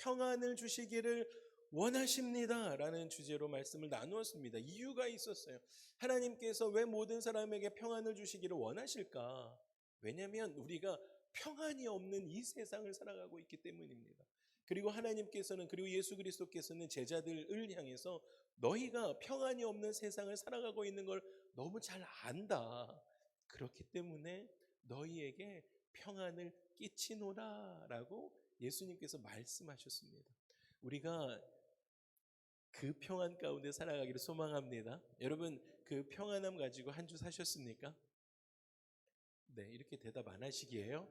평안을 주시기를 원하십니다 라는 주제로 말씀을 나누었습니다. 이유가 있었어요. 하나님께서 왜 모든 사람에게 평안을 주시기를 원하실까? 왜냐하면 우리가 평안이 없는 이 세상을 살아가고 있기 때문입니다. 그리고 하나님께서는, 그리고 예수 그리스도께서는 제자들을 향해서 너희가 평안이 없는 세상을 살아가고 있는 걸 너무 잘 안다. 그렇기 때문에 너희에게 평안을 끼치노라 라고 예수님께서 말씀하셨습니다. 우리가 그 평안 가운데 살아가기를 소망합니다. 여러분, 그 평안함 가지고 한 주 사셨습니까? 네, 이렇게 대답 안 하시기에요.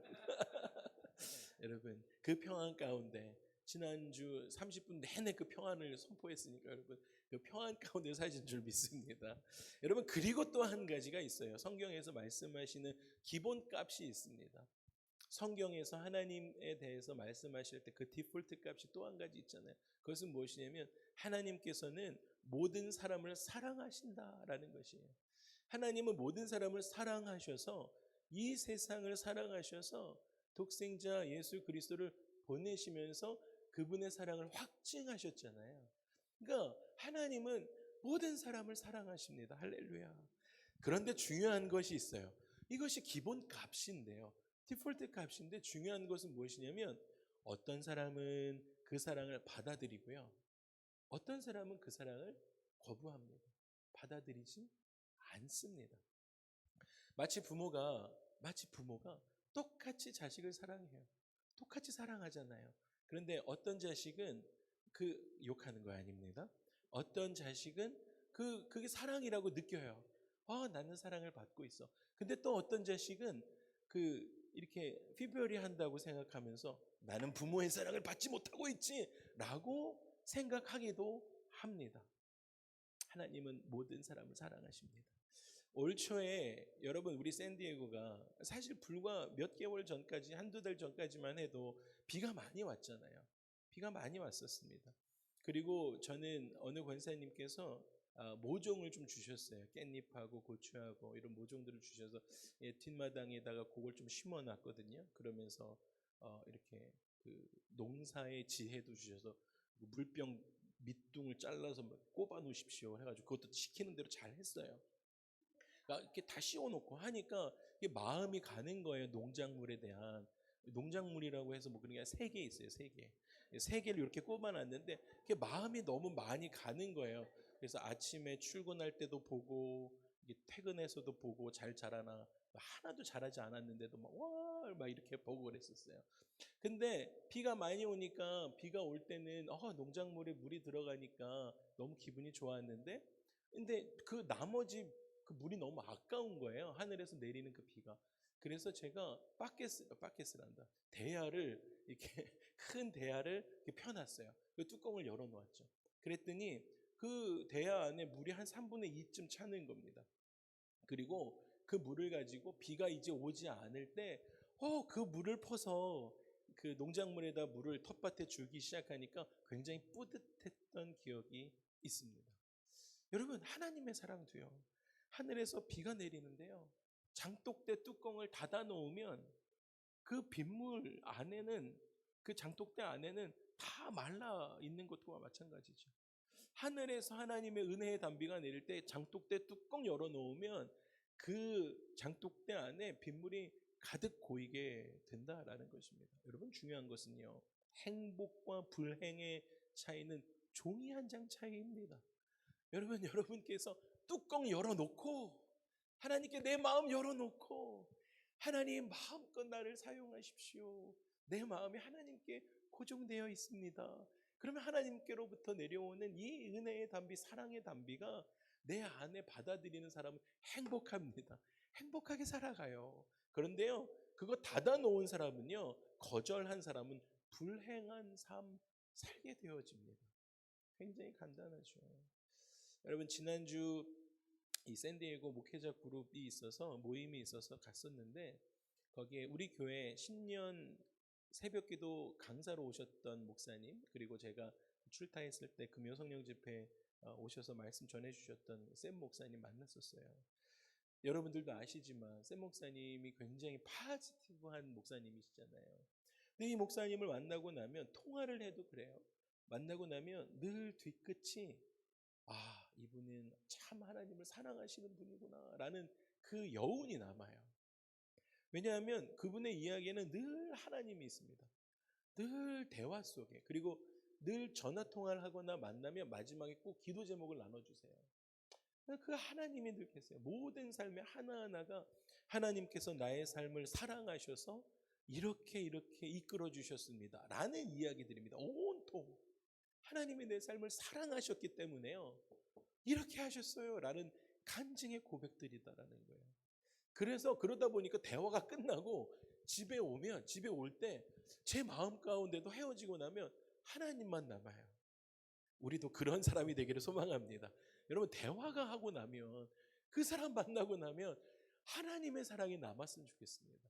여러분, 그 평안 가운데 지난주 30분 내내 그 평안을 선포했으니까 여러분 그 평안 가운데 사신 줄 믿습니다. 여러분, 그리고 또 한 가지가 있어요. 성경에서 말씀하시는 기본값이 있습니다. 성경에서 하나님에 대해서 말씀하실 때 그 디폴트 값이 또 한 가지 있잖아요. 그것은 무엇이냐면 하나님께서는 모든 사람을 사랑하신다라는 것이에요. 하나님은 모든 사람을 사랑하셔서 이 세상을 사랑하셔서 독생자 예수 그리스도를 보내시면서 그분의 사랑을 확증하셨잖아요. 그러니까 하나님은 모든 사람을 사랑하십니다. 할렐루야. 그런데 중요한 것이 있어요. 이것이 기본 값인데요. 디폴트 값인데 중요한 것은 무엇이냐면 어떤 사람은 그 사랑을 받아들이고요. 어떤 사람은 그 사랑을 거부합니다. 받아들이지 않습니다. 마치 부모가 똑같이 자식을 사랑해요. 똑같이 사랑하잖아요. 그런데 어떤 자식은 그 욕하는 거 아닙니다. 어떤 자식은 그게 사랑이라고 느껴요. 나는 사랑을 받고 있어. 근데 또 어떤 자식은 이렇게 피별이 한다고 생각하면서 나는 부모의 사랑을 받지 못하고 있지라고 생각하기도 합니다. 하나님은 모든 사람을 사랑하십니다. 올 초에 여러분 우리 샌디에고가 사실 불과 몇 개월 전까지 한두 달 전까지만 해도 비가 많이 왔잖아요. 비가 많이 왔었습니다. 그리고 저는 어느 권사님께서 모종을 좀 주셨어요. 깻잎하고 고추하고 이런 모종들을 주셔서 뒷마당에다가 그걸 좀 심어놨거든요. 그러면서 이렇게 그 농사의 지혜도 주셔서 물병 밑둥을 잘라서 꼽아 놓으십시오 해가지고 그것도 시키는 대로 잘 했어요. 이렇게 다 씌워놓고 하니까 이게 마음이 가는 거예요. 농작물에 대한. 농작물이라고 해서 뭐 그런 게 3개 있어요. 3개. 3개를 이렇게 꼽아놨는데 그게 마음이 너무 많이 가는 거예요. 그래서 아침에 출근할 때도 보고 퇴근해서도 보고 잘 자라나 하나도 자라지 않았는데도 막 이렇게 보고 그랬었어요. 근데 비가 많이 오니까 비가 올 때는 농작물에 물이 들어가니까 너무 기분이 좋았는데 근데 그 나머지 그 물이 너무 아까운 거예요. 하늘에서 내리는 그 비가. 그래서 제가 바켓스란다. 대야를 이렇게 큰 대야를 이렇게 펴놨어요. 그 뚜껑을 열어놓았죠. 그랬더니 그 대야 안에 물이 한 3분의 2쯤 차는 겁니다. 그리고 그 물을 가지고 비가 이제 오지 않을 때, 그 물을 퍼서 그 농작물에다 물을 텃밭에 주기 시작하니까 굉장히 뿌듯했던 기억이 있습니다. 여러분, 하나님의 사랑도요. 하늘에서 비가 내리는데요. 장독대 뚜껑을 닫아 놓으면 그 빗물 안에는 그 장독대 안에는 다 말라 있는 것과 마찬가지죠. 하늘에서 하나님의 은혜의 단비가 내릴 때 장독대 뚜껑 열어 놓으면 그 장독대 안에 빗물이 가득 고이게 된다라는 것입니다. 여러분, 중요한 것은요. 행복과 불행의 차이는 종이 한 장 차이입니다. 여러분, 여러분께서 뚜껑 열어놓고 하나님께 내 마음 열어놓고 하나님 마음껏 나를 사용하십시오. 내 마음이 하나님께 고정되어 있습니다. 그러면 하나님께로부터 내려오는 이 은혜의 단비, 사랑의 단비가 내 안에 받아들이는 사람은 행복합니다. 행복하게 살아가요. 그런데요, 그거 닫아놓은 사람은요, 거절한 사람은 불행한 삶 살게 되어집니다. 굉장히 간단하죠. 여러분, 지난주 이 샌디에고 목회자 그룹이 있어서 모임이 있어서 갔었는데 거기에 우리 교회 신년 새벽기도 강사로 오셨던 목사님, 그리고 제가 출타했을 때 금요 성령 집회 오셔서 말씀 전해주셨던 샘 목사님 만났었어요. 여러분들도 아시지만 샘 목사님이 굉장히 파지티브한 목사님이시잖아요. 근데 이 목사님을 만나고 나면 통화를 해도 그래요. 만나고 나면 늘 뒤끝이 이분은 참 하나님을 사랑하시는 분이구나 라는 그 여운이 남아요. 왜냐하면 그분의 이야기에는 늘 하나님이 있습니다. 늘 대화 속에. 그리고 늘 전화 통화를 하거나 만나면 마지막에 꼭 기도 제목을 나눠주세요. 그 하나님이 늘 계세요. 모든 삶의 하나하나가 하나님께서 나의 삶을 사랑하셔서 이렇게 이끌어 주셨습니다 라는 이야기들입니다. 온통 하나님이 내 삶을 사랑하셨기 때문에요 이렇게 하셨어요 라는 간증의 고백들이다라는 거예요. 그래서 그러다 보니까 대화가 끝나고 집에 올 때 제 마음 가운데도 헤어지고 나면 하나님만 남아요. 우리도 그런 사람이 되기를 소망합니다. 여러분, 대화가 하고 나면, 그 사람 만나고 나면 하나님의 사랑이 남았으면 좋겠습니다.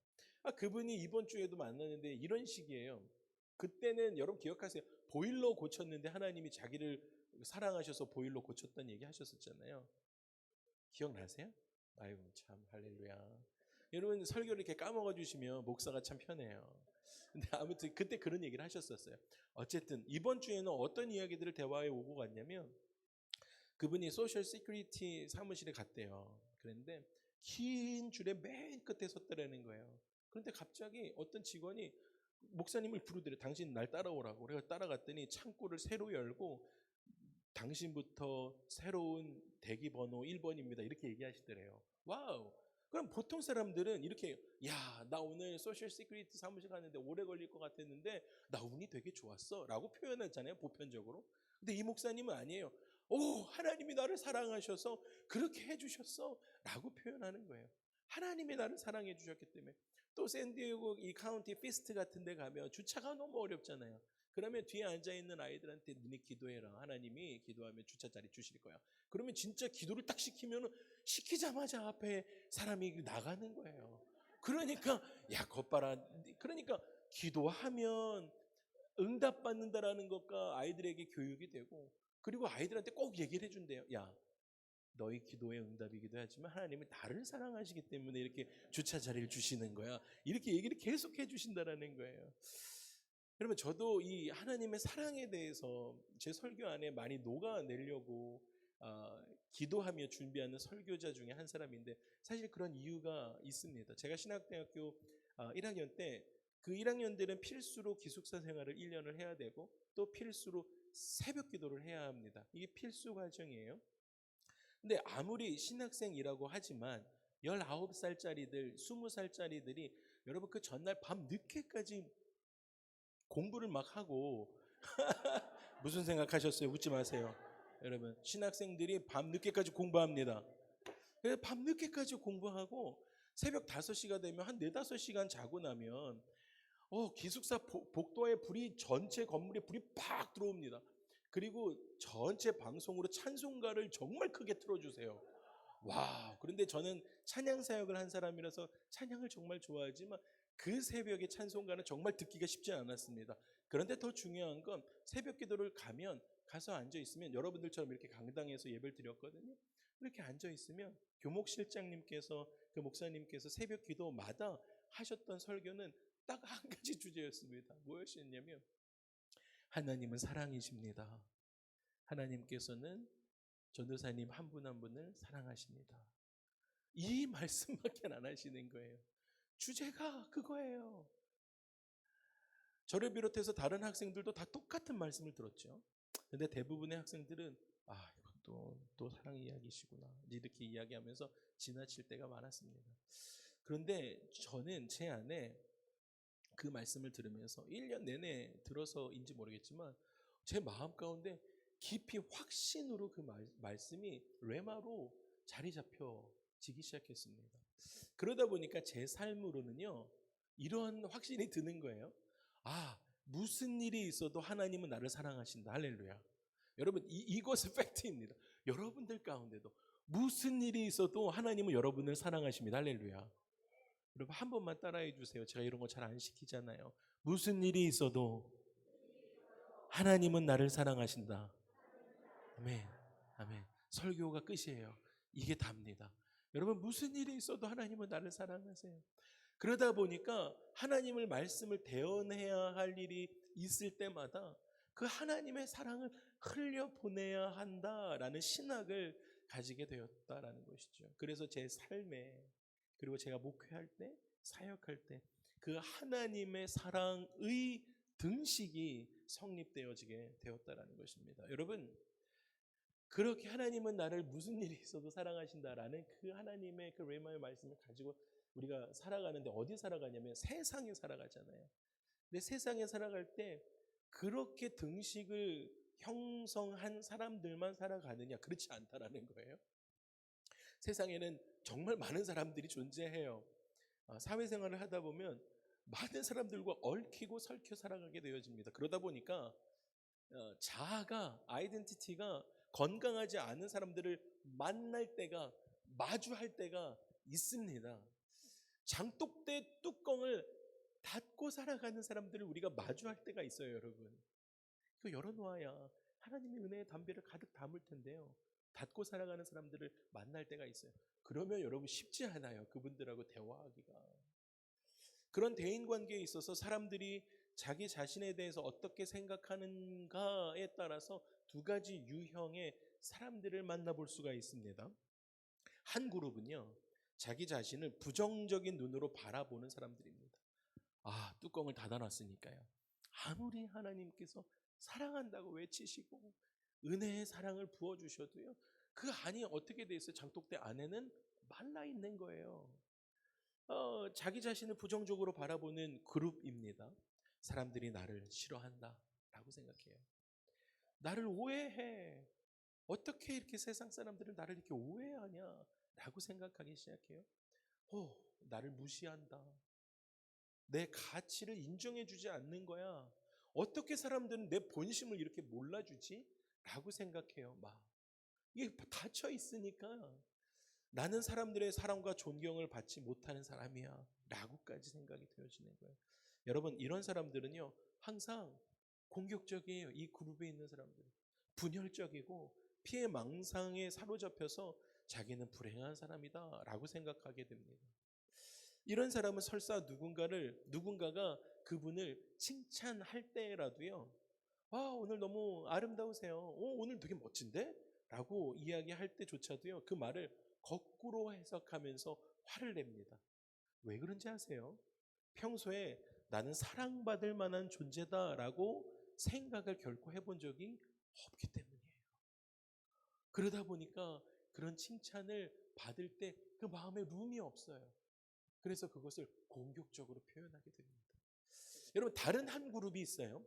그분이 이번 주에도 만났는데 이런 식이에요. 그때는 여러분 기억하세요. 보일러 고쳤는데 하나님이 자기를 사랑하셔서 보일러 고쳤다는 얘기 하셨었잖아요. 기억나세요? 아이고 참 할렐루야. 여러분 설교를 이렇게 까먹어 주시면 목사가 참 편해요. 근데 아무튼 그때 그런 얘기를 하셨었어요. 어쨌든 이번 주에는 어떤 이야기들을 대화에 오고 갔냐면, 그분이 소셜 시큐리티 사무실에 갔대요. 그런데 긴 줄에 맨 끝에 섰다라는 거예요. 그런데 갑자기 어떤 직원이 목사님을 부르더래요. 당신 날 따라오라고. 그래서 따라갔더니 창구를 새로 열고 당신부터 새로운 대기 번호 1번입니다. 이렇게 얘기하시더래요. 와우. 그럼 보통 사람들은 이렇게, 야, 나 오늘 소셜 시큐리티 사무실 갔는데 오래 걸릴 것 같았는데 나 운이 되게 좋았어 라고 표현하잖아요, 보편적으로. 근데 이 목사님은 아니에요. 오, 하나님이 나를 사랑하셔서 그렇게 해주셨어 라고 표현하는 거예요. 하나님이 나를 사랑해 주셨기 때문에. 또 샌디에고 이 카운티 피스트 같은 데 가면 주차가 너무 어렵잖아요. 그러면 뒤에 앉아있는 아이들한테 너네 기도해라. 하나님이 기도하면 주차 자리 주실 거야. 그러면 진짜 기도를 딱 시키자마자 앞에 사람이 나가는 거예요. 그러니까 야, 겉봐라. 그러니까 기도하면 응답받는다라는 것과 아이들에게 교육이 되고, 그리고 아이들한테 꼭 얘기를 해준대요. 야, 너희 기도의 응답이기도 하지만 하나님은 나를 사랑하시기 때문에 이렇게 주차 자리를 주시는 거야. 이렇게 얘기를 계속 해주신다라는 거예요. 여러분, 저도 이 하나님의 사랑에 대해서 제 설교 안에 많이 녹아내려고 기도하며 준비하는 설교자 중에 한 사람인데, 사실 그런 이유가 있습니다. 제가 신학대학교 1학년 때, 그 1학년들은 필수로 기숙사 생활을 1년을 해야 되고 또 필수로 새벽 기도를 해야 합니다. 이게 필수 과정이에요. 근데 아무리 신학생이라고 하지만 19살짜리들, 20살짜리들이 여러분 그 전날 밤 늦게까지 공부를 막 하고 무슨 생각하셨어요? 웃지 마세요. 여러분, 신학생들이 밤 늦게까지 공부합니다. 그래서 밤 늦게까지 공부하고 새벽 5시가 되면 한 4, 5시간 자고 나면 기숙사 복도에 불이, 전체 건물에 불이 팍 들어옵니다. 그리고 전체 방송으로 찬송가를 정말 크게 틀어주세요. 와, 그런데 저는 찬양 사역을 한 사람이라서 찬양을 정말 좋아하지만 그 새벽에 찬송가는 정말 듣기가 쉽지 않았습니다. 그런데 더 중요한 건 새벽 기도를 가서 앉아 있으면, 여러분들처럼 이렇게 강당에서 예배를 드렸거든요. 이렇게 앉아 있으면 교목실장님께서, 그 목사님께서 새벽 기도마다 하셨던 설교는 딱 한 가지 주제였습니다. 무엇이었냐면, 하나님은 사랑이십니다. 하나님께서는 전도사님 한 분 한 분을 사랑하십니다. 이 말씀밖에 안 하시는 거예요. 주제가 그거예요. 저를 비롯해서 다른 학생들도 다 똑같은 말씀을 들었죠. 근데 대부분의 학생들은 이건 또 사랑 이야기시구나 이렇게 이야기하면서 지나칠 때가 많았습니다. 그런데 저는 제 안에 그 말씀을 들으면서 1년 내내 들어서인지 모르겠지만 제 마음 가운데 깊이 확신으로 그 말씀이 레마로 자리 잡혀지기 시작했습니다. 그러다 보니까 제 삶으로는요, 이런 확신이 드는 거예요. 무슨 일이 있어도 하나님은 나를 사랑하신다. 할렐루야. 여러분, 이것은 팩트입니다. 여러분들 가운데도 무슨 일이 있어도 하나님은 여러분을 사랑하십니다. 할렐루야. 여러분, 한 번만 따라해 주세요. 제가 이런 거 잘 안 시키잖아요. 무슨 일이 있어도 하나님은 나를 사랑하신다. 아멘. 아멘. 설교가 끝이에요. 이게 답니다. 여러분, 무슨 일이 있어도 하나님은 나를 사랑하세요. 그러다 보니까 하나님을 말씀을 대언해야 할 일이 있을 때마다 그 하나님의 사랑을 흘려보내야 한다라는 신학을 가지게 되었다라는 것이죠. 그래서 제 삶에, 그리고 제가 목회할 때, 사역할 때 그 하나님의 사랑의 등식이 성립되어지게 되었다라는 것입니다. 여러분, 그렇게 하나님은 나를 무슨 일이 있어도 사랑하신다라는 그 하나님의 그 레마의 말씀을 가지고 우리가 살아가는데, 어디 살아가냐면 세상에 살아가잖아요. 근데 세상에 살아갈 때 그렇게 등식을 형성한 사람들만 살아가느냐? 그렇지 않다라는 거예요. 세상에는 정말 많은 사람들이 존재해요. 사회생활을 하다 보면 많은 사람들과 얽히고 설켜 살아가게 되어집니다. 그러다 보니까 자아가, 아이덴티티가 건강하지 않은 사람들을 만날 때가, 마주할 때가 있습니다. 장독대 뚜껑을 닫고 살아가는 사람들을 우리가 마주할 때가 있어요, 여러분. 이거 열어놓아야 하나님의 은혜의 담배를 가득 담을 텐데요. 닫고 살아가는 사람들을 만날 때가 있어요. 그러면 여러분 쉽지 않아요, 그분들하고 대화하기가. 그런 대인관계에 있어서 사람들이 자기 자신에 대해서 어떻게 생각하는가에 따라서 두 가지 유형의 사람들을 만나볼 수가 있습니다. 한 그룹은요, 자기 자신을 부정적인 눈으로 바라보는 사람들입니다. 뚜껑을 닫아놨으니까요, 아무리 하나님께서 사랑한다고 외치시고 은혜의 사랑을 부어주셔도요, 그 안이 어떻게 돼 있어요? 장독대 안에는 말라있는 거예요. 자기 자신을 부정적으로 바라보는 그룹입니다. 사람들이 나를 싫어한다 라고 생각해요. 나를 오해해. 어떻게 이렇게 세상 사람들은 나를 이렇게 오해하냐 라고 생각하기 시작해요. 나를 무시한다. 내 가치를 인정해 주지 않는 거야. 어떻게 사람들은 내 본심을 이렇게 몰라주지? 라고 생각해요. 이게 닫혀 있으니까 나는 사람들의 사랑과 존경을 받지 못하는 사람이야 라고까지 생각이 되어지는 거예요. 여러분, 이런 사람들은요, 항상 공격적이에요. 이 그룹에 있는 사람들, 분열적이고 피해망상에 사로잡혀서 자기는 불행한 사람이다 라고 생각하게 됩니다. 이런 사람은 설사 누군가가 그분을 칭찬할 때라도요, 오늘 너무 아름다우세요. 오늘 되게 멋진데? 라고 이야기할 때조차도요, 그 말을 거꾸로 해석하면서 화를 냅니다. 왜 그런지 아세요? 평소에 나는 사랑받을 만한 존재다라고 생각을 결코 해본 적이 없기 때문이에요. 그러다 보니까 그런 칭찬을 받을 때 그 마음에 룸이 없어요. 그래서 그것을 공격적으로 표현하게 됩니다. 여러분, 다른 한 그룹이 있어요.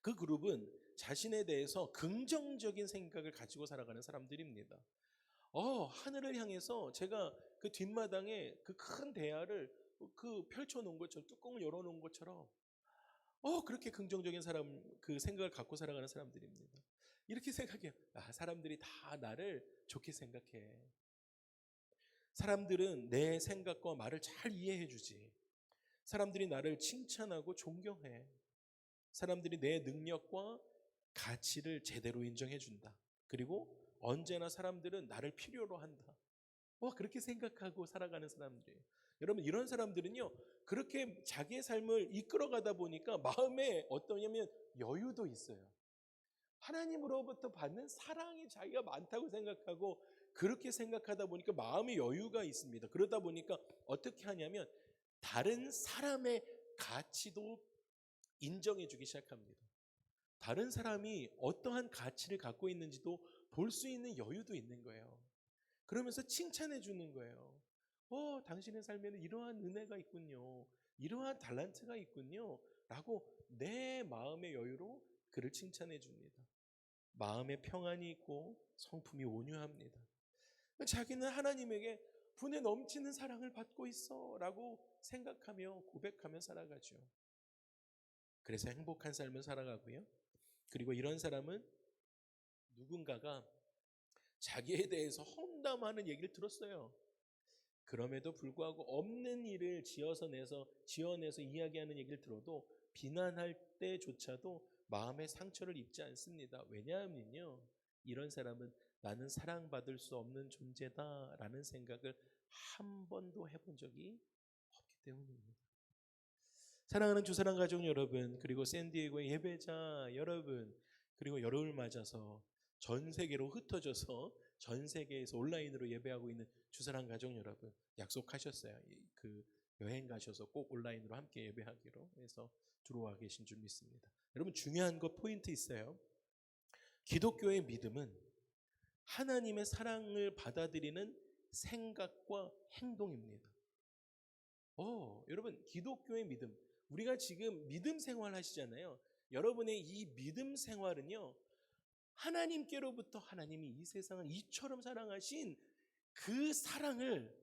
그 그룹은 자신에 대해서 긍정적인 생각을 가지고 살아가는 사람들입니다. 하늘을 향해서 제가 그 뒷마당에 그 큰 대야를 펼쳐놓은 것처럼, 뚜껑을 열어놓은 것처럼, 그렇게 긍정적인 그 생각을 갖고 살아가는 사람들입니다. 이렇게 생각해요. 사람들이 다 나를 좋게 생각해. 사람들은 내 생각과 말을 잘 이해해 주지. 사람들이 나를 칭찬하고 존경해. 사람들이 내 능력과 가치를 제대로 인정해 준다. 그리고 언제나 사람들은 나를 필요로 한다. 그렇게 생각하고 살아가는 사람들이에요. 여러분, 이런 사람들은요, 그렇게 자기의 삶을 이끌어가다 보니까 마음에 어떠냐면 여유도 있어요. 하나님으로부터 받는 사랑이 자기가 많다고 생각하고, 그렇게 생각하다 보니까 마음의 여유가 있습니다. 그러다 보니까 어떻게 하냐면 다른 사람의 가치도 인정해 주기 시작합니다. 다른 사람이 어떠한 가치를 갖고 있는지도 볼 수 있는 여유도 있는 거예요. 그러면서 칭찬해 주는 거예요. 당신의 삶에는 이러한 은혜가 있군요. 이러한 달란트가 있군요. 라고 내 마음의 여유로 그를 칭찬해 줍니다. 마음의 평안이 있고 성품이 온유합니다. 자기는 하나님에게 분에 넘치는 사랑을 받고 있어 라고 생각하며 고백하며 살아가죠. 그래서 행복한 삶을 살아가고요. 그리고 이런 사람은 누군가가 자기에 대해서 험담하는 얘기를 들었어요. 그럼에도 불구하고 없는 일을 지어내서 이야기하는 얘기를 들어도 비난할 때조차도 마음의 상처를 입지 않습니다. 왜냐하면요, 이런 사람은 나는 사랑받을 수 없는 존재다라는 생각을 한 번도 해본 적이 없기 때문입니다. 사랑하는 주사랑 가족 여러분, 그리고 샌디에고의 예배자 여러분, 그리고 여름을 맞아서 전 세계로 흩어져서 전 세계에서 온라인으로 예배하고 있는 주사랑 가족 여러분, 약속하셨어요. 그 여행 가셔서 꼭 온라인으로 함께 예배하기로 해서 들어와 계신 줄 믿습니다. 여러분, 중요한 거 포인트 있어요. 기독교의 믿음은 하나님의 사랑을 받아들이는 생각과 행동입니다. 여러분, 기독교의 믿음, 우리가 지금 믿음 생활 하시잖아요. 여러분의 이 믿음 생활은요, 하나님께로부터 하나님이 이 세상을 이처럼 사랑하신 그 사랑을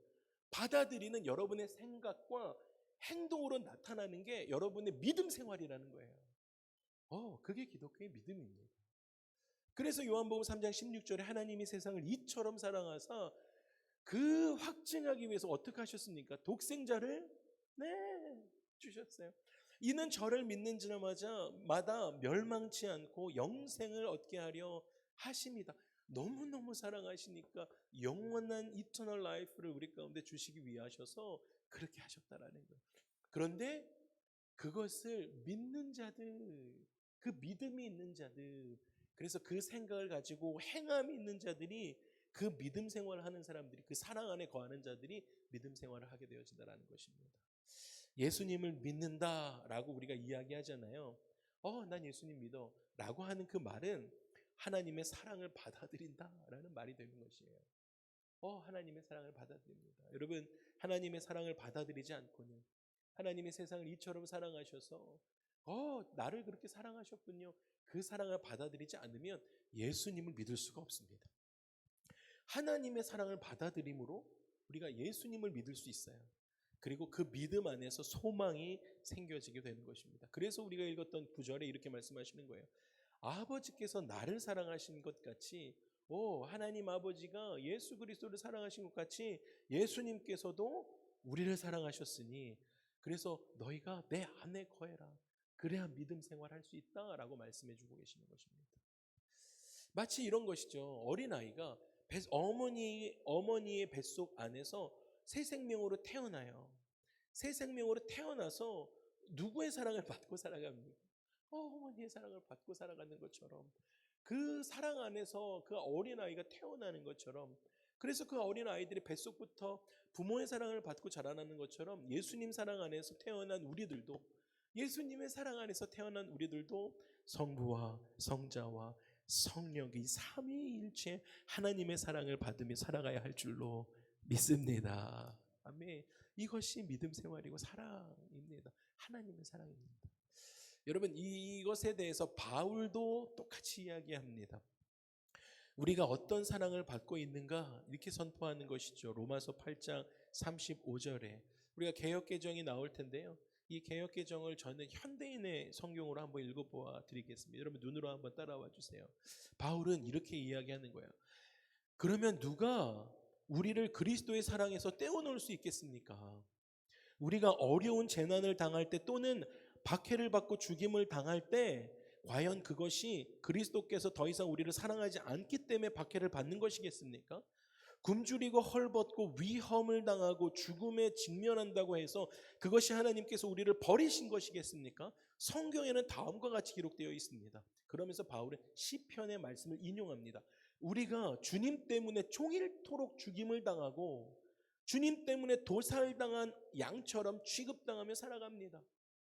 받아들이는 여러분의 생각과 행동으로 나타나는 게 여러분의 믿음 생활이라는 거예요. 그게 기독교의 믿음입니다. 그래서 요한복음 3장 16절에 하나님이 세상을 이처럼 사랑하사 그 확증하기 위해서 어떻게 하셨습니까? 독생자를 주셨어요. 이는 저를 믿는 자마다 멸망치 않고 영생을 얻게 하려 하십니다. 너무너무 사랑하시니까 영원한 이터널 라이프를 우리 가운데 주시기 위해 하셔서 그렇게 하셨다라는 거예요. 그런데 그것을 믿는 자들, 그 믿음이 있는 자들, 그래서 그 생각을 가지고 행함이 있는 자들이, 그 믿음 생활을 하는 사람들이, 그 사랑 안에 거하는 자들이 믿음 생활을 하게 되어진다는 것입니다. 예수님을 믿는다라고 우리가 이야기하잖아요. 난 예수님 믿어 라고 하는 그 말은 하나님의 사랑을 받아들인다라는 말이 되는 것이에요. 하나님의 사랑을 받아들입니다. 여러분, 하나님의 사랑을 받아들이지 않고는, 하나님이 세상을 이처럼 사랑하셔서 나를 그렇게 사랑하셨군요, 그 사랑을 받아들이지 않으면 예수님을 믿을 수가 없습니다. 하나님의 사랑을 받아들임으로 우리가 예수님을 믿을 수 있어요. 그리고 그 믿음 안에서 소망이 생겨지게 되는 것입니다. 그래서 우리가 읽었던 구절에 이렇게 말씀하시는 거예요. 아버지께서 나를 사랑하신 것 같이, 하나님 아버지가 예수 그리스도를 사랑하신 것 같이 예수님께서도 우리를 사랑하셨으니 그래서 너희가 내 안에 거해라. 그래야 믿음 생활할 수 있다라고 말씀해 주고 계시는 것입니다. 마치 이런 것이죠. 어린아이가 어머니의 뱃속 안에서 새 생명으로 태어나요. 새 생명으로 태어나서 누구의 사랑을 받고 살아갑니까? 어머니의 사랑을 받고 살아가는 것처럼, 그 사랑 안에서 그 어린아이가 태어나는 것처럼, 그래서 그 어린아이들이 뱃속부터 부모의 사랑을 받고 자라나는 것처럼 예수님 사랑 안에서 태어난 우리들도, 예수님의 사랑 안에서 태어난 우리들도 성부와 성자와 성령이 삼위일체 하나님의 사랑을 받으며 살아가야 할 줄로 믿습니다. 아멘. 이것이 믿음 생활이고 사랑입니다. 하나님의 사랑입니다. 여러분, 이것에 대해서 바울도 똑같이 이야기합니다. 우리가 어떤 사랑을 받고 있는가 이렇게 선포하는 것이죠. 로마서 8장 35절에 우리가 개역개정이 나올 텐데요, 이 개역개정을 저는 현대인의 성경으로 한번 읽어보아 드리겠습니다. 여러분, 눈으로 한번 따라와 주세요. 바울은 이렇게 이야기하는 거예요. 그러면 누가 우리를 그리스도의 사랑에서 떼어놓을 수 있겠습니까? 우리가 어려운 재난을 당할 때, 또는 박해를 받고 죽임을 당할 때, 과연 그것이 그리스도께서 더 이상 우리를 사랑하지 않기 때문에 박해를 받는 것이겠습니까? 굶주리고 헐벗고 위험을 당하고 죽음에 직면한다고 해서 그것이 하나님께서 우리를 버리신 것이겠습니까? 성경에는 다음과 같이 기록되어 있습니다. 그러면서 바울은 시편의 말씀을 인용합니다. 우리가 주님 때문에 종일토록 죽임을 당하고 주님 때문에 도살당한 양처럼 취급당하며 살아갑니다.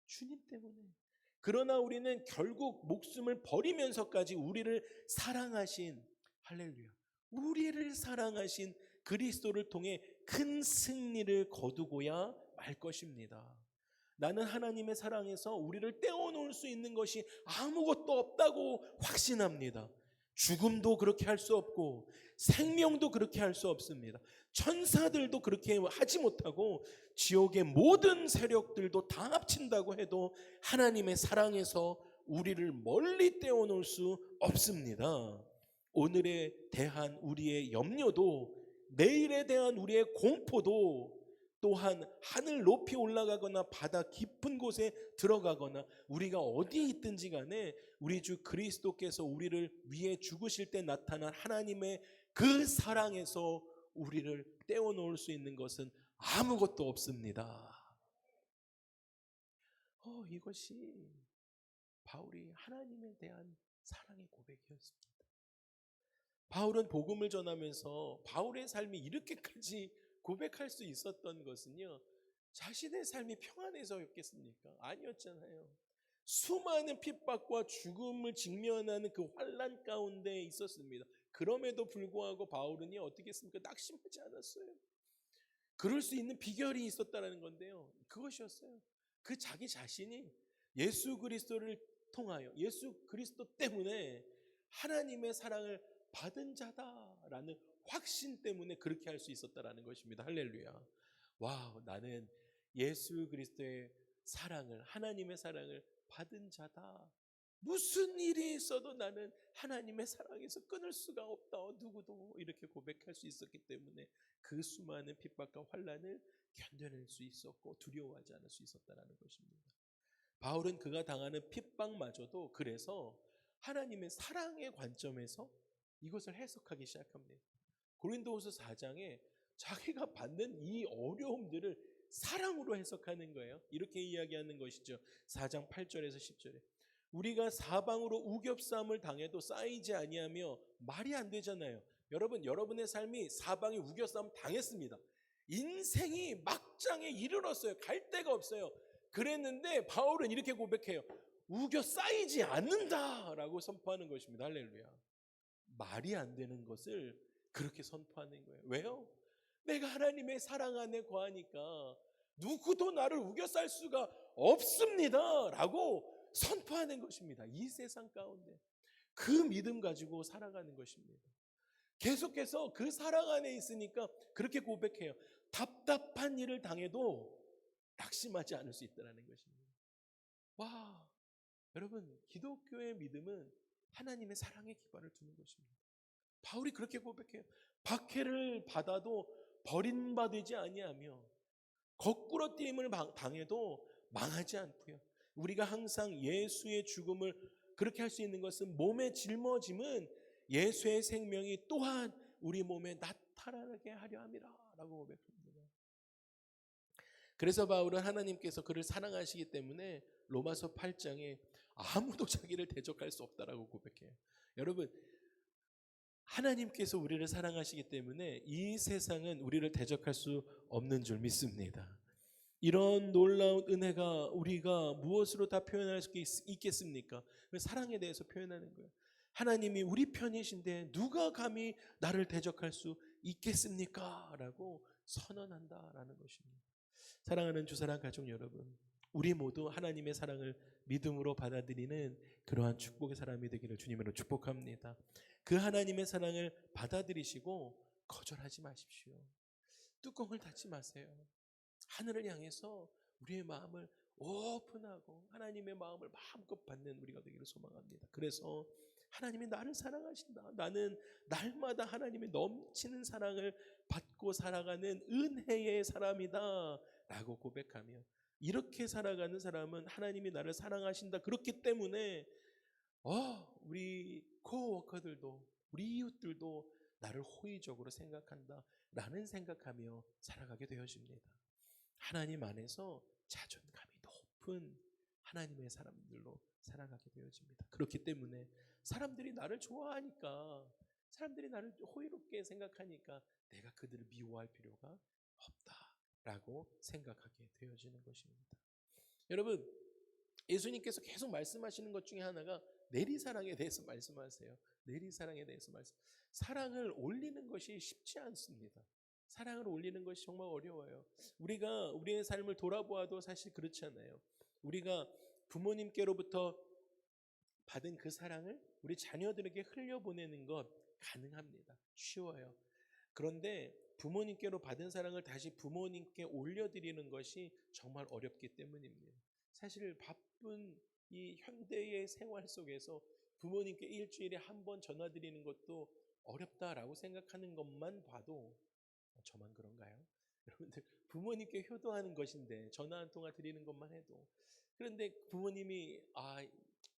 주님 때문에. 그러나 우리는 결국 목숨을 버리면서까지 우리를 사랑하신, 할렐루야, 우리를 사랑하신 그리스도를 통해 큰 승리를 거두고야 말 것입니다. 나는 하나님의 사랑에서 우리를 떼어놓을 수 있는 것이 아무것도 없다고 확신합니다. 죽음도 그렇게 할 수 없고 생명도 그렇게 할 수 없습니다. 천사들도 그렇게 하지 못하고 지옥의 모든 세력들도 다 합친다고 해도 하나님의 사랑에서 우리를 멀리 떼어놓을 수 없습니다. 오늘에 대한 우리의 염려도, 내일에 대한 우리의 공포도, 또한 하늘 높이 올라가거나 바다 깊은 곳에 들어가거나 우리가 어디에 있든지 간에 우리 주 그리스도께서 우리를 위해 죽으실 때 나타난 하나님의 그 사랑에서 우리를 떼어놓을 수 있는 것은 아무것도 없습니다. 이것이 바울이 하나님에 대한 사랑의 고백이었습니다. 바울은 복음을 전하면서 바울의 삶이 이렇게까지 고백할 수 있었던 것은요, 자신의 삶이 평안해서였겠습니까? 아니었잖아요. 수많은 핍박과 죽음을 직면하는 그 환난 가운데 있었습니다. 그럼에도 불구하고 바울은 어떻게 했습니까? 낙심하지 않았어요. 그럴 수 있는 비결이 있었다는 건데요, 그것이었어요. 그 자기 자신이 예수 그리스도를 통하여, 예수 그리스도 때문에 하나님의 사랑을 받은 자다라는 확신 때문에 그렇게 할 수 있었다라는 것입니다. 할렐루야. 와우, 나는 예수 그리스도의 사랑을, 하나님의 사랑을 받은 자다. 무슨 일이 있어도 나는 하나님의 사랑에서 끊을 수가 없다. 누구도 이렇게 고백할 수 있었기 때문에 그 수많은 핍박과 환난을 견뎌낼 수 있었고 두려워하지 않을 수 있었다는 것입니다. 바울은 그가 당하는 핍박마저도 그래서 하나님의 사랑의 관점에서 이것을 해석하기 시작합니다. 고린도후서 4장에 자기가 받는 이 어려움들을 사랑으로 해석하는 거예요. 이렇게 이야기하는 것이죠. 4장 8절에서 10절에 우리가 사방으로 우겹삼을 당해도 쌓이지 아니하며, 말이 안 되잖아요. 여러분, 여러분의 삶이 사방에 우겨싸움 당했습니다. 인생이 막장에 이르렀어요. 갈 데가 없어요. 그랬는데 바울은 이렇게 고백해요. 우겨 쌓이지 않는다라고 선포하는 것입니다. 할렐루야. 말이 안 되는 것을 그렇게 선포하는 거예요. 왜요? 내가 하나님의 사랑 안에 거하니까 누구도 나를 우겨쌀 수가 없습니다 라고 선포하는 것입니다. 이 세상 가운데 그 믿음 가지고 살아가는 것입니다. 계속해서 그 사랑 안에 있으니까 그렇게 고백해요. 답답한 일을 당해도 낙심하지 않을 수 있다는 것입니다. 와, 여러분, 기독교의 믿음은 하나님의 사랑에 기반을 두는 것입니다. 바울이 그렇게 고백해요. 박해를 받아도 버림받지 아니하며 거꾸로 뛰임을 당해도 망하지 않고요. 우리가 항상 예수의 죽음을 그렇게 할 수 있는 것은 몸의 짊어짐은 예수의 생명이 또한 우리 몸에 나타나게 하려 함이라 라고 고백합니다. 그래서 바울은 하나님께서 그를 사랑하시기 때문에 로마서 8장에 아무도 자기를 대적할 수 없다라고 고백해요. 여러분, 하나님께서 우리를 사랑하시기 때문에 이 세상은 우리를 대적할 수 없는 줄 믿습니다. 이런 놀라운 은혜가 우리가 무엇으로 다 표현할 수 있겠습니까? 사랑에 대해서 표현하는 거예요. 하나님이 우리 편이신데 누가 감히 나를 대적할 수 있겠습니까? 라고 선언한다라는 것입니다. 사랑하는 주사랑 가족 여러분, 우리 모두 하나님의 사랑을 믿음으로 받아들이는 그러한 축복의 사람이 되기를 주님으로 축복합니다. 그 하나님의 사랑을 받아들이시고 거절하지 마십시오. 뚜껑을 닫지 마세요. 하늘을 향해서 우리의 마음을 오픈하고 하나님의 마음을 마음껏 받는 우리가 되기를 소망합니다. 그래서 하나님이 나를 사랑하신다. 나는 날마다 하나님의 넘치는 사랑을 받고 살아가는 은혜의 사람이다 라고 고백하며, 이렇게 살아가는 사람은 하나님이 나를 사랑하신다. 그렇기 때문에 우리 코워커들도 우리 이웃들도 나를 호의적으로 생각한다 라는 생각하며 살아가게 되어집니다. 하나님 안에서 자존감이 높은 하나님의 사람들로 살아가게 되어집니다. 그렇기 때문에 사람들이 나를 좋아하니까, 사람들이 나를 호의롭게 생각하니까 내가 그들을 미워할 필요가 없다라고 생각하게 되어지는 것입니다. 여러분, 예수님께서 계속 말씀하시는 것 중에 하나가 내리사랑에 대해서 말씀하세요. 내리사랑에 대해서 사랑을 올리는 것이 쉽지 않습니다. 사랑을 올리는 것이 정말 어려워요. 우리가 우리의 삶을 돌아보아도 사실 그렇지 않아요. 우리가 부모님께로부터 받은 그 사랑을 우리 자녀들에게 흘려보내는 것 가능합니다. 쉬워요. 그런데 부모님께로 받은 사랑을 다시 부모님께 올려드리는 것이 정말 어렵기 때문입니다. 사실 바쁜 이 현대의 생활 속에서 부모님께 일주일에 한 번 전화드리는 것도 어렵다라고 생각하는 것만 봐도 저만 그런가요? 여러분들, 부모님께 효도하는 것인데 전화 한 통화 드리는 것만 해도, 그런데 부모님이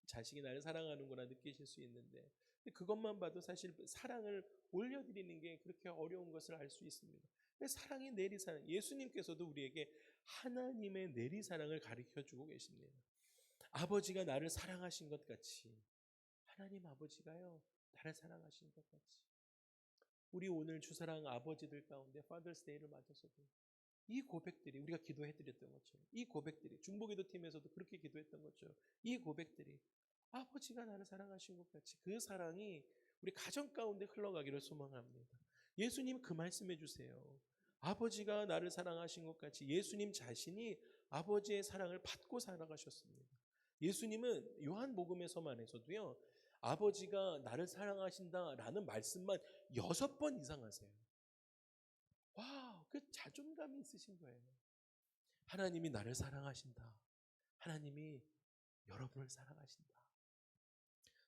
자식이 나를 사랑하는구나 느끼실 수 있는데, 그것만 봐도 사실 사랑을 올려드리는 게 그렇게 어려운 것을 알 수 있습니다. 사랑이 내리사랑. 예수님께서도 우리에게 하나님의 내리사랑을 가르쳐주고 계십니다. 아버지가 나를 사랑하신 것 같이 하나님 아버지가요 나를 사랑하신 것 같이. 우리 오늘 주사랑 아버지들 가운데 Father's Day를 맞아서도 이 고백들이, 우리가 기도해드렸던 것처럼 이 고백들이, 중보기도 팀에서도 그렇게 기도했던 것처럼 이 고백들이 아버지가 나를 사랑하신 것 같이 그 사랑이 우리 가정 가운데 흘러가기를 소망합니다. 예수님 그 말씀해 주세요. 아버지가 나를 사랑하신 것 같이 예수님 자신이 아버지의 사랑을 받고 살아가셨습니다. 예수님은 요한복음에서만 해서도요, 아버지가 나를 사랑하신다라는 말씀만 6번 이상 하세요. 와, 그 자존감이 있으신 거예요. 하나님이 나를 사랑하신다. 하나님이 여러분을 사랑하신다.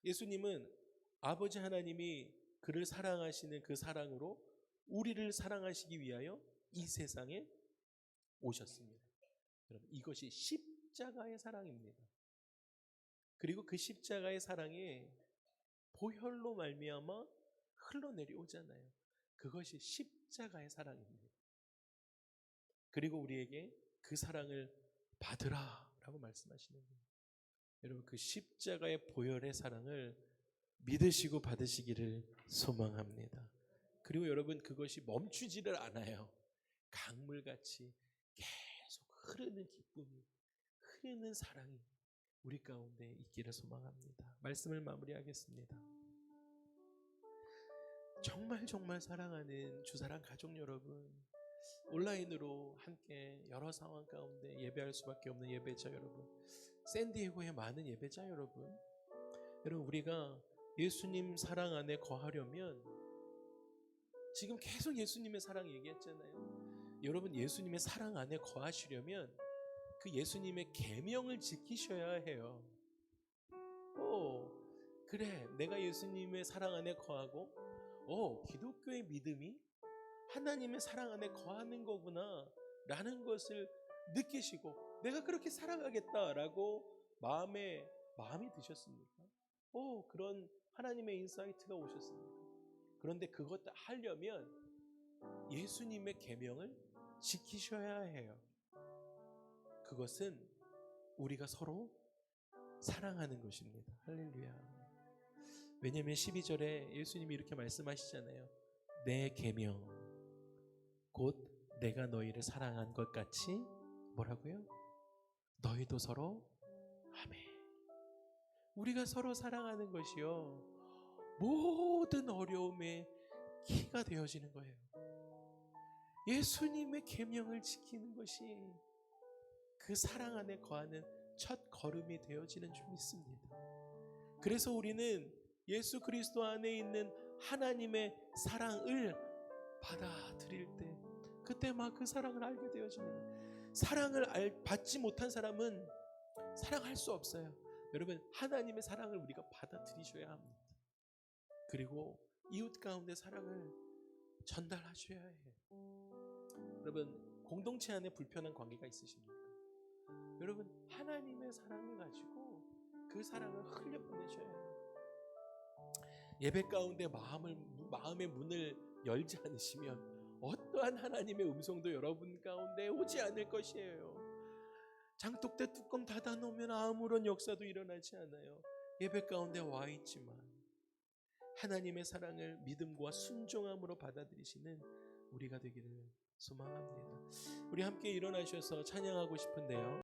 예수님은 아버지 하나님이 그를 사랑하시는 그 사랑으로 우리를 사랑하시기 위하여 이 세상에 오셨습니다. 여러분, 이것이 십자가의 사랑입니다. 그리고 그 십자가의 사랑이 보혈로 말미암아 흘러내려오잖아요. 그것이 십자가의 사랑입니다. 그리고 우리에게 그 사랑을 받으라라고 말씀하시는 거예요. 여러분, 그 십자가의 보혈의 사랑을 믿으시고 받으시기를 소망합니다. 그리고 여러분, 그것이 멈추지를 않아요. 강물같이 계속 흐르는 기쁨이, 흐르는 사랑이 우리 가운데 있기를 소망합니다. 말씀을 마무리하겠습니다. 정말 사랑하는 주사랑 가족 여러분, 온라인으로 함께 여러 상황 가운데 예배할 수밖에 없는 예배자 여러분, 샌디에고의 많은 예배자 여러분, 우리가 예수님 사랑 안에 거하려면 지금 계속 예수님의 사랑 얘기했잖아요. 여러분, 예수님의 사랑 안에 거하시려면 그 예수님의 계명을 지키셔야 해요. 그래, 내가 예수님의 사랑 안에 거하고 기독교의 믿음이 하나님의 사랑 안에 거하는 거구나 라는 것을 느끼시고 내가 그렇게 살아가겠다라고 마음이 드셨습니까? 그런 하나님의 인사이트가 오셨습니까? 그런데 그것도 하려면 예수님의 계명을 지키셔야 해요. 그것은 우리가 서로 사랑하는 것입니다. 할렐루야. 왜냐하면 12절에 예수님이 이렇게 말씀하시잖아요. 내 계명 곧 내가 너희를 사랑한 것 같이 뭐라고요? 너희도 서로. 아멘. 우리가 서로 사랑하는 것이요 모든 어려움의 키가 되어지는 거예요. 예수님의 계명을 지키는 것이 그 사랑 안에 거하는 첫 걸음이 되어지는 줄 믿습니다. 그래서 우리는 예수 그리스도 안에 있는 하나님의 사랑을 받아들일 때 그때 막 그 사랑을 알게 되어지는 거예요. 사랑을 받지 못한 사람은 사랑할 수 없어요. 여러분, 하나님의 사랑을 우리가 받아들이셔야 합니다. 그리고 이웃 가운데 사랑을 전달하셔야 해요. 여러분, 공동체 안에 불편한 관계가 있으십니까? 여러분, 하나님의 사랑을 가지고 그 사랑을 흘려보내셔야 해요. 예배 가운데 마음의 문을 열지 않으시면 어떠한 하나님의 음성도 여러분 가운데 오지 않을 것이에요. 장독대 뚜껑 닫아놓으면 아무런 역사도 일어나지 않아요. 예배 가운데 와 있지만 하나님의 사랑을 믿음과 순종함으로 받아들이시는 우리가 되기를 소망합니다. 우리 함께 일어나셔서 찬양하고 싶은데요.